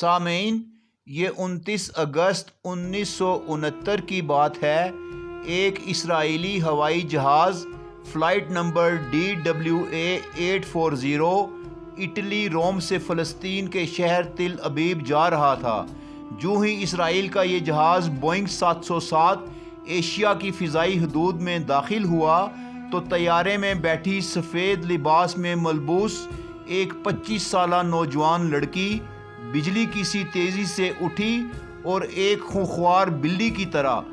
सामीन, ये 29 अगस्त 1969 की बात है। एक इसराइली हवाई जहाज़ फ़्लाइट नंबर DWA 840 इटली रोम से फ़लस्तीन के शहर तिल अबीब जा रहा था। जो ही इसराइल का ये जहाज़ बोइंग 707 एशिया की फ़िज़ाई हदूद में दाखिल हुआ तो तैयारे में बैठी सफ़ेद लिबास में मलबूस एक 25 साला नौजवान लड़की बिजली की सी तेज़ी से उठी और एक खूंखार बिल्ली की तरह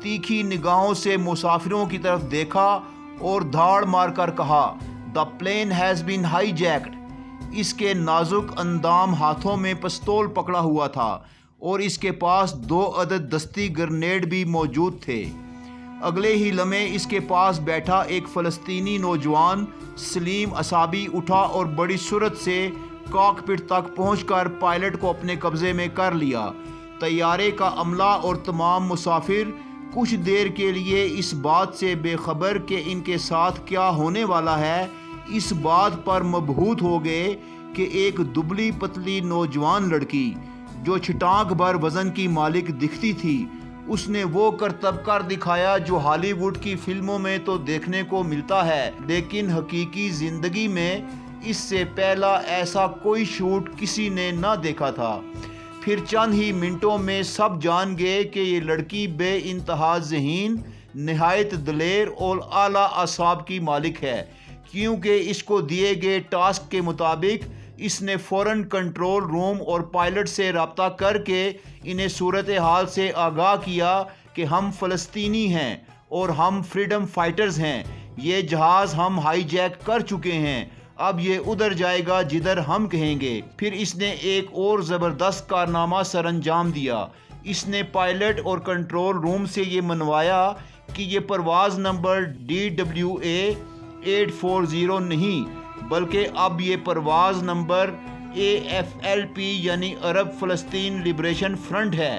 तीखी निगाहों से मुसाफिरों की तरफ देखा और धाड़ मार कर कहा, the plane has been hijacked. इसके नाजुक अंदाम हाथों में पिस्तौल पकड़ा हुआ था और इसके पास 2 अदद दस्ती ग्रेनेड भी मौजूद थे। अगले ही लम्हे इसके पास बैठा एक फ़लस्तीनी नौजवान सलीम असाबी उठा और बड़ी सुरत से कॉकपिट तक पहुंचकर पायलट को अपने कब्ज़े में कर लिया। तैयारे का अमला और तमाम मुसाफिर कुछ देर के लिए इस बात से बेखबर कि इनके साथ क्या होने वाला है, इस बात पर मबहूत हो गए कि एक दुबली पतली नौजवान लड़की जो छिटांक भर वज़न की मालिक दिखती थी, उसने वो करतब कर दिखाया जो हॉलीवुड की फिल्मों में तो देखने को मिलता है, लेकिन हकीकी ज़िंदगी में इससे पहला ऐसा कोई शूट किसी ने ना देखा था। फिर चंद ही मिनटों में सब जान गए कि ये लड़की बेइंतहा ज़हीन, नहायत दलेर और आला असाब की मालिक है, क्योंकि इसको दिए गए टास्क के मुताबिक इसने फ़ौरन कंट्रोल रूम और पायलट से रब्ता करके इन्हें सूरत हाल से आगाह किया कि हम फ़लस्तीनी हैं और हम फ्रीडम फाइटर्स हैं। ये जहाज़ हम हाईजैक कर चुके हैं, अब ये उधर जाएगा जिधर हम कहेंगे। फिर इसने एक और ज़बरदस्त कारनामा सरअंजाम दिया। इसने पायलट और कंट्रोल रूम से ये मनवाया कि ये परवाज़ नंबर DWA 840 नहीं, बल्कि अब ये परवाज़ नंबर AFLP यानी अरब फ़लस्तीन लिबरेशन फ्रंट है।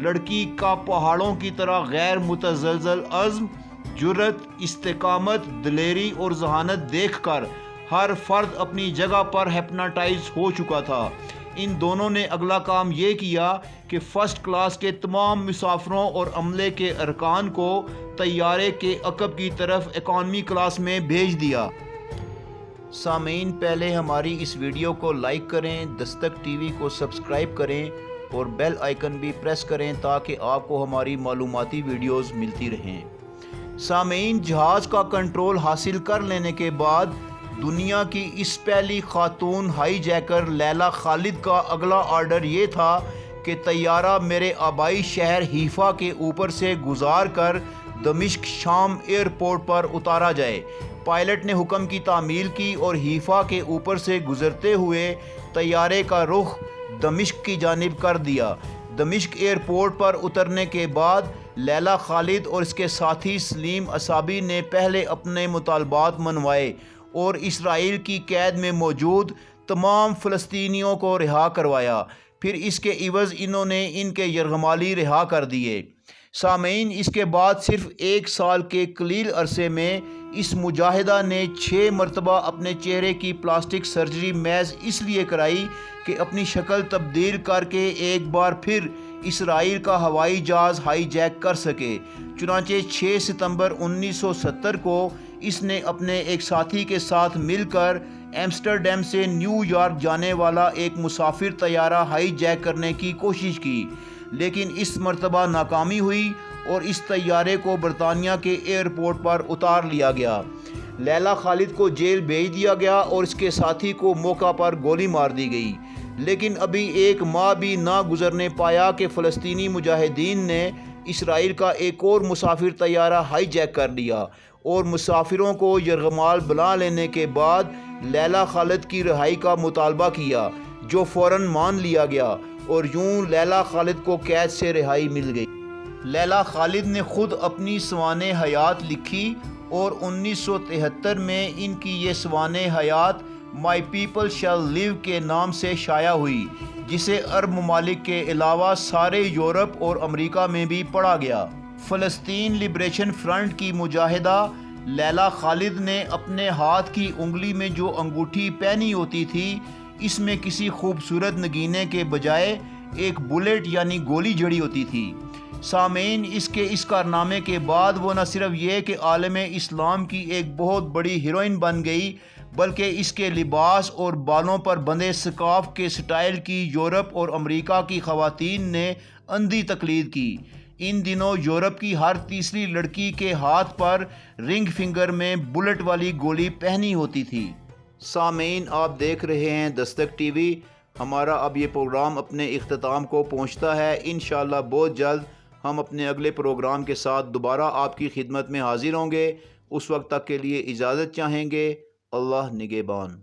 लड़की का पहाड़ों की तरह गैर मुतज़लज़ल अज़्म, जुर्रत, इस्तिकामत, दलेरी और ज़हानत देखकर हर फर्द अपनी जगह पर हिप्नोटाइज हो चुका था। इन दोनों ने अगला काम ये किया कि फ़र्स्ट क्लास के तमाम मुसाफिरों और अमले के अरकान को तैयारे के अकब की तरफ इकॉनमी क्लास में भेज दिया। सामीन, पहले हमारी इस वीडियो को लाइक करें, दस्तक टीवी को सब्सक्राइब करें और बेल आइकन भी प्रेस करें ताकि आपको हमारी मालूमाती वीडियोस मिलती रहें। सामीन, जहाज़ का कंट्रोल हासिल कर लेने के बाद दुनिया की इस पहली खातून हाईजैकर लैला खालिद का अगला ऑर्डर ये था कि तैयारा मेरे आबाई शहर हीफा के ऊपर से गुजार कर दमिश्क शाम एयरपोर्ट पर उतारा जाए। पायलट ने हुक्म की तामील की और हीफा के ऊपर से गुजरते हुए तैयारे का रुख दमिश्क की जानिब कर दिया। दमिश्क एयरपोर्ट पर उतरने के बाद लैला खालिद और इसके साथी सलीम असाबी ने पहले अपने मुतालबात मनवाए और इसराइल की कैद में मौजूद तमाम फ़लस्तीनियों को रिहा करवाया। फिर इसके इवज़ इन्होंने इनके यरगमाली रिहा कर दिए। सामीन, इसके बाद सिर्फ 1 साल के कलील अरसे में इस मुजाहिदा ने 6 मरतबा अपने चेहरे की प्लास्टिक सर्जरी महज इसलिए कराई कि अपनी शक्ल तब्दील करके एक बार फिर इसराइल का हवाई जहाज़ हाईजैक कर सके। चुनांचे 6 सितंबर 1970 को इसने अपने एक साथी के साथ मिलकर एम्स्टर्डम से न्यूयॉर्क जाने वाला एक मुसाफिर तैयारा हाईजैक करने की कोशिश की, लेकिन इस मरतबा नाकामी हुई और इस तैयारे को बरतानिया के एयरपोर्ट पर उतार लिया गया। लैला खालिद को जेल भेज दिया गया और इसके साथी को मौका पर गोली मार दी गई। लेकिन अभी 1 माह भी ना गुजरने पाया कि फ़लस्तीनी मुजाहिदीन ने इसराइल का एक और मुसाफिर तैयारा हाईजैक कर लिया और मुसाफिरों को यरगमाल बना लेने के बाद लैला खालिद की रिहाई का मुतालबा किया, जो फ़ौरन मान लिया गया और यूं लैला खालिद को कैद से रिहाई मिल गई। लैला खालिद ने खुद अपनी सवाने हयात लिखी और 1973 में इनकी ये सवाने हयात माई पीपल शैल लिव के नाम से शाया हुई, जिसे अरब ममालिक के अलावा सारे यूरोप और अमेरिका में भी पढ़ा गया। फ़लस्तीन लिबरेशन फ्रंट की मुजाहिदा लैला खालिद ने अपने हाथ की उंगली में जो अंगूठी पहनी होती थी, اس میں کسی خوبصورت نگینے کے بجائے ایک بلیٹ یعنی گولی جڑی ہوتی تھی۔ سامعین، اس کے اس کارنامے کے بعد وہ نہ صرف یہ کہ عالم اسلام کی ایک بہت بڑی ہیروئن بن گئی، بلکہ اس کے لباس اور بالوں پر بندھے سکارف کے سٹائل کی یورپ اور امریکہ کی خواتین نے اندھی تقلید کی۔ ان دنوں یورپ کی ہر تیسری لڑکی کے ہاتھ پر رنگ فنگر میں بلٹ والی گولی پہنی ہوتی تھی۔ سامعین، آپ دیکھ رہے ہیں دستک ٹی وی۔ ہمارا اب یہ پروگرام اپنے اختتام کو پہنچتا ہے۔ انشاءاللہ بہت جلد ہم اپنے اگلے پروگرام کے ساتھ دوبارہ آپ کی خدمت میں حاضر ہوں گے۔ اس وقت تک کے لیے اجازت چاہیں گے۔ اللہ نگہبان۔